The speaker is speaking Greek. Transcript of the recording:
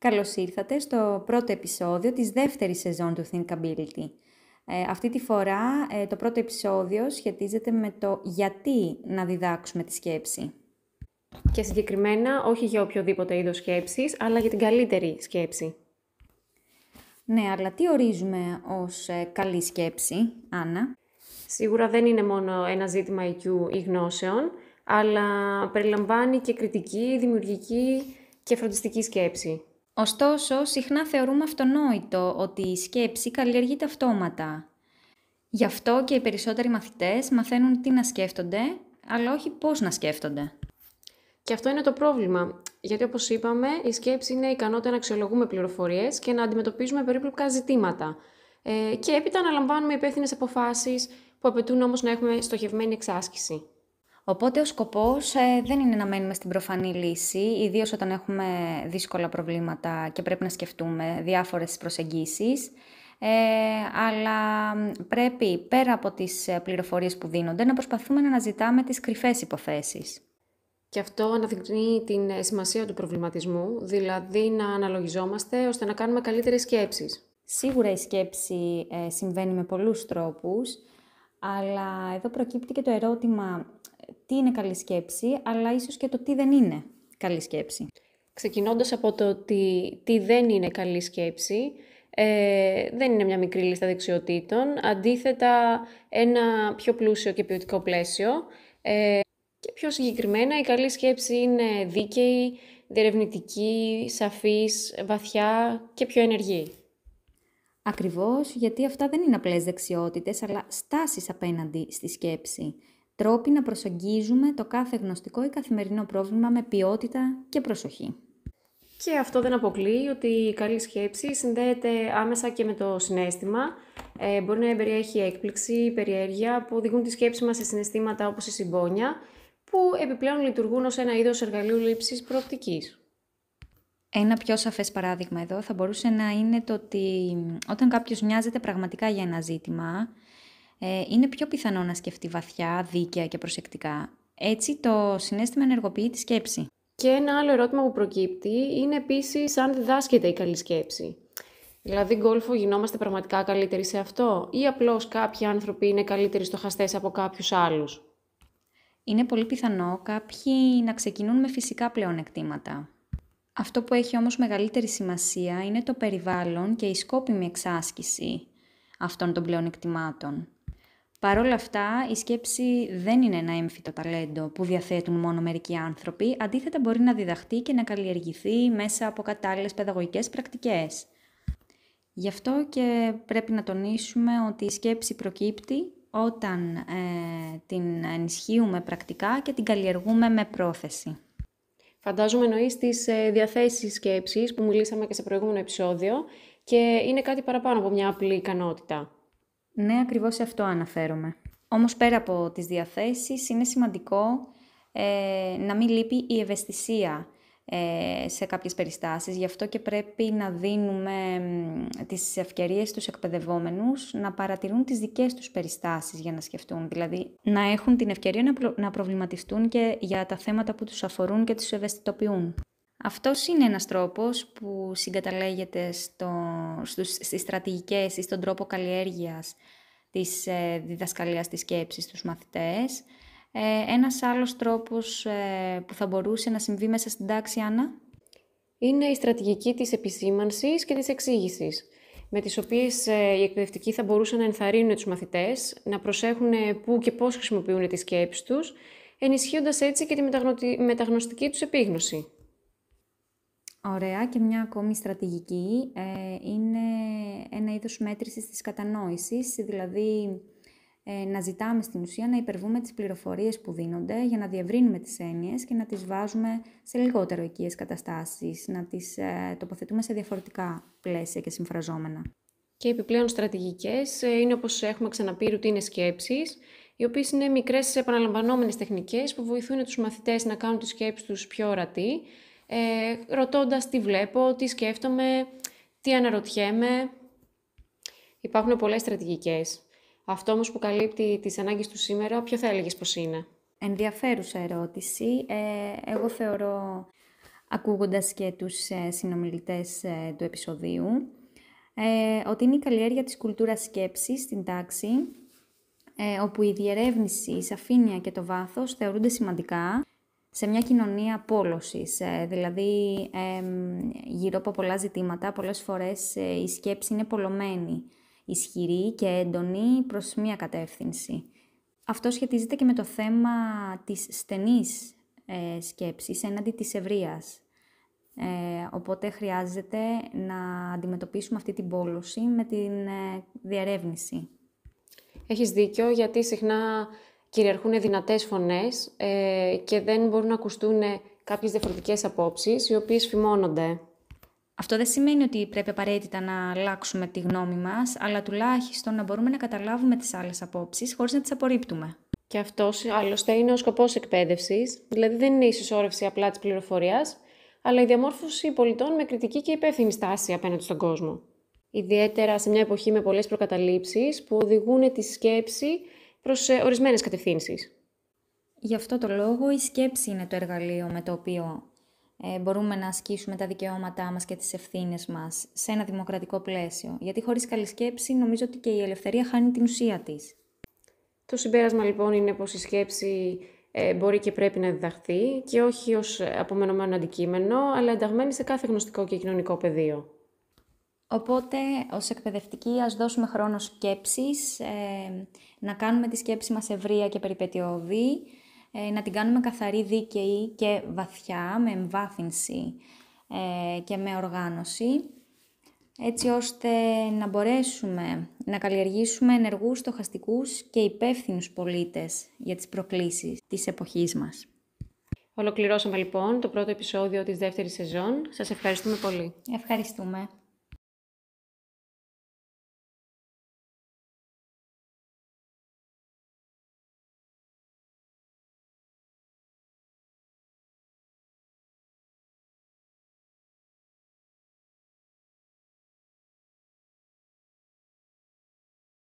Καλώς ήρθατε στο πρώτο επεισόδιο της δεύτερης σεζόν του Thinkability. Αυτή τη φορά το πρώτο επεισόδιο σχετίζεται με το γιατί να διδάξουμε τη σκέψη. Και συγκεκριμένα όχι για οποιοδήποτε είδος σκέψης, αλλά για την καλύτερη σκέψη. Ναι, αλλά τι ορίζουμε ως καλή σκέψη, Άννα? Σίγουρα δεν είναι μόνο ένα ζήτημα IQ ή γνώσεων, αλλά περιλαμβάνει και κριτική, δημιουργική και φροντιστική σκέψη. Ωστόσο, συχνά θεωρούμε αυτονόητο ότι η σκέψη καλλιεργείται αυτόματα. Γι' αυτό και οι περισσότεροι μαθητές μαθαίνουν τι να σκέφτονται, αλλά όχι πώς να σκέφτονται. Και αυτό είναι το πρόβλημα, γιατί όπως είπαμε, η σκέψη είναι η ικανότητα να αξιολογούμε πληροφορίες και να αντιμετωπίζουμε περίπλοκα ζητήματα. Και έπειτα να λαμβάνουμε υπεύθυνες αποφάσεις που απαιτούν όμως να έχουμε στοχευμένη εξάσκηση. Οπότε ο σκοπός δεν είναι να μένουμε στην προφανή λύση, ιδίως όταν έχουμε δύσκολα προβλήματα και πρέπει να σκεφτούμε διάφορες προσεγγίσεις, αλλά πρέπει πέρα από τις πληροφορίες που δίνονται να προσπαθούμε να αναζητάμε τις κρυφές υποθέσεις. Και αυτό αναδεικνύει την σημασία του προβληματισμού, δηλαδή να αναλογιζόμαστε ώστε να κάνουμε καλύτερες σκέψεις. Σίγουρα η σκέψη συμβαίνει με πολλούς τρόπους, αλλά εδώ προκύπτει και το ερώτημα τι είναι καλή σκέψη, αλλά ίσως και το τι δεν είναι καλή σκέψη. Ξεκινώντας από το τι δεν είναι καλή σκέψη, δεν είναι μια μικρή λίστα δεξιοτήτων, αντίθετα ένα πιο πλούσιο και ποιοτικό πλαίσιο. Και πιο συγκεκριμένα η καλή σκέψη είναι δίκαιη, διερευνητική, σαφής, βαθιά και πιο ενεργή. Ακριβώς, γιατί αυτά δεν είναι απλές δεξιότητες, αλλά στάσεις απέναντι στη σκέψη. Τρόποι να προσεγγίζουμε το κάθε γνωστικό ή καθημερινό πρόβλημα με ποιότητα και προσοχή. Και αυτό δεν αποκλείει ότι η καλή σκέψη συνδέεται άμεσα και με το συναίσθημα. Μπορεί να περιέχει έκπληξη, περιέργεια που οδηγούν τη σκέψη μας σε συναισθήματα όπως η συμπόνια, που επιπλέον λειτουργούν ως ένα είδος εργαλείου λήψης προοπτικής. Ένα πιο σαφές παράδειγμα εδώ θα μπορούσε να είναι το ότι όταν κάποιος νοιάζεται πραγματικά για ένα ζήτημα, είναι πιο πιθανό να σκεφτεί βαθιά, δίκαια και προσεκτικά. Έτσι το συναίσθημα ενεργοποιεί τη σκέψη. Και ένα άλλο ερώτημα που προκύπτει είναι επίσης αν διδάσκεται η καλή σκέψη. Δηλαδή, γκόλφο, γινόμαστε πραγματικά καλύτεροι σε αυτό, ή απλώς κάποιοι άνθρωποι είναι καλύτεροι στοχαστές από κάποιους άλλους? Είναι πολύ πιθανό κάποιοι να ξεκινούν με φυσικά πλεονεκτήματα. Αυτό που έχει όμως μεγαλύτερη σημασία είναι το περιβάλλον και η σκόπιμη εξάσκηση αυτών των πλεονεκτημάτων. Παρ' όλα αυτά, η σκέψη δεν είναι ένα έμφυτο ταλέντο που διαθέτουν μόνο μερικοί άνθρωποι, αντίθετα μπορεί να διδαχτεί και να καλλιεργηθεί μέσα από κατάλληλες παιδαγωγικές πρακτικές. Γι' αυτό και πρέπει να τονίσουμε ότι η σκέψη προκύπτει όταν την ενισχύουμε πρακτικά και την καλλιεργούμε με πρόθεση. Φαντάζομαι εννοείς τις διαθέσεις σκέψης που μιλήσαμε και σε προηγούμενο επεισόδιο και είναι κάτι παραπάνω από μια απλή ικανότητα. Ναι, ακριβώς σε αυτό αναφέρομαι. Όμως πέρα από τις διαθέσεις είναι σημαντικό να μην λείπει η ευαισθησία σε κάποιες περιστάσεις. Γι' αυτό και πρέπει να δίνουμε τις ευκαιρίες στους εκπαιδευόμενους να παρατηρούν τις δικές τους περιστάσεις για να σκεφτούν. Δηλαδή να έχουν την ευκαιρία να προβληματιστούν και για τα θέματα που τους αφορούν και τους ευαισθητοποιούν. Αυτός είναι ένας τρόπος που συγκαταλέγεται στις στρατηγικές ή στον τρόπο καλλιέργειας της διδασκαλίας της σκέψης στους μαθητές. Ένας άλλος τρόπος που θα μπορούσε να συμβεί μέσα στην τάξη, Άννα? Είναι η στρατηγική της επισήμανσης και της εξήγησης, με τις οποίες οι εκπαιδευτικοί θα μπορούσαν να ενθαρρύνουν τους μαθητές, να προσέχουν πού και πώς χρησιμοποιούν τις σκέψεις τους, ενισχύοντας έτσι και τη μεταγνωστική τους επίγνωση. Ωραία, και μια ακόμη στρατηγική είναι ένα είδος μέτρησης της κατανόησης, δηλαδή να ζητάμε στην ουσία να υπερβούμε τις πληροφορίες που δίνονται για να διευρύνουμε τις έννοιες και να τις βάζουμε σε λιγότερο οικίες καταστάσεις, να τις τοποθετούμε σε διαφορετικά πλαίσια και συμφραζόμενα. Και επιπλέον στρατηγικές είναι, όπως έχουμε ξαναπεί, ρουτίνες σκέψης, οι οποίες είναι μικρές επαναλαμβανόμενες τεχνικές που βοηθούν τους μαθητές να κάνουν τη σκέψη τους πιο ορατή, ρωτώντας τι βλέπω, τι σκέφτομαι, τι αναρωτιέμαι. Υπάρχουν πολλές στρατηγικές. Αυτό όμως που καλύπτει τις ανάγκες του σήμερα, ποιο θα έλεγες πως είναι? Ενδιαφέρουσα ερώτηση. Εγώ θεωρώ ακούγοντας και τους συνομιλητές του επεισοδίου, ότι είναι η καλλιέργεια της κουλτούρας σκέψης στην τάξη, όπου η διερεύνηση, η σαφήνεια και το βάθος θεωρούνται σημαντικά σε μια κοινωνία πόλωσης. Δηλαδή, γύρω από πολλά ζητήματα, πολλές φορές η σκέψη είναι πολλωμένη, ισχυρή και έντονη προς μία κατεύθυνση. Αυτό σχετίζεται και με το θέμα της στενής σκέψης έναντι της ευρείας. Οπότε χρειάζεται να αντιμετωπίσουμε αυτή την πόλωση με την διερεύνηση. Έχεις δίκιο, γιατί συχνά κυριαρχούν δυνατές φωνές και δεν μπορούν να ακουστούν κάποιες διαφορετικές απόψεις, οι οποίες φημώνονται. Αυτό δεν σημαίνει ότι πρέπει απαραίτητα να αλλάξουμε τη γνώμη μας, αλλά τουλάχιστον να μπορούμε να καταλάβουμε τις άλλες απόψεις χωρίς να τις απορρίπτουμε. Και αυτός, άλλωστε, είναι ο σκοπός εκπαίδευσης, δηλαδή δεν είναι η συσσόρευση απλά της πληροφορίας, αλλά η διαμόρφωση πολιτών με κριτική και υπεύθυνη στάση απέναντι στον κόσμο. Ιδιαίτερα σε μια εποχή με πολλές προκαταλήψεις που οδηγούν τη σκέψη προς ορισμένες κατευθύνσεις. Γι' αυτό το λόγο η σκέψη είναι το εργαλείο με το οποίο μπορούμε να ασκήσουμε τα δικαιώματά μας και τις ευθύνες μας σε ένα δημοκρατικό πλαίσιο. Γιατί χωρίς καλή σκέψη νομίζω ότι και η ελευθερία χάνει την ουσία της. Το συμπέρασμα λοιπόν είναι πως η σκέψη μπορεί και πρέπει να διδαχθεί και όχι ως απομονωμένο αντικείμενο, αλλά ενταγμένη σε κάθε γνωστικό και κοινωνικό πεδίο. Οπότε, ως εκπαιδευτικοί, ας δώσουμε χρόνο σκέψης, να κάνουμε τη σκέψη μας ευρεία και περιπετειώδη, να την κάνουμε καθαρή, δίκαιη και βαθιά, με εμβάθυνση και με οργάνωση, έτσι ώστε να μπορέσουμε να καλλιεργήσουμε ενεργούς, στοχαστικούς και υπεύθυνους πολίτες για τις προκλήσεις της εποχής μας. Ολοκληρώσαμε λοιπόν το πρώτο επεισόδιο της δεύτερης σεζόν. Σας ευχαριστούμε πολύ. Ευχαριστούμε.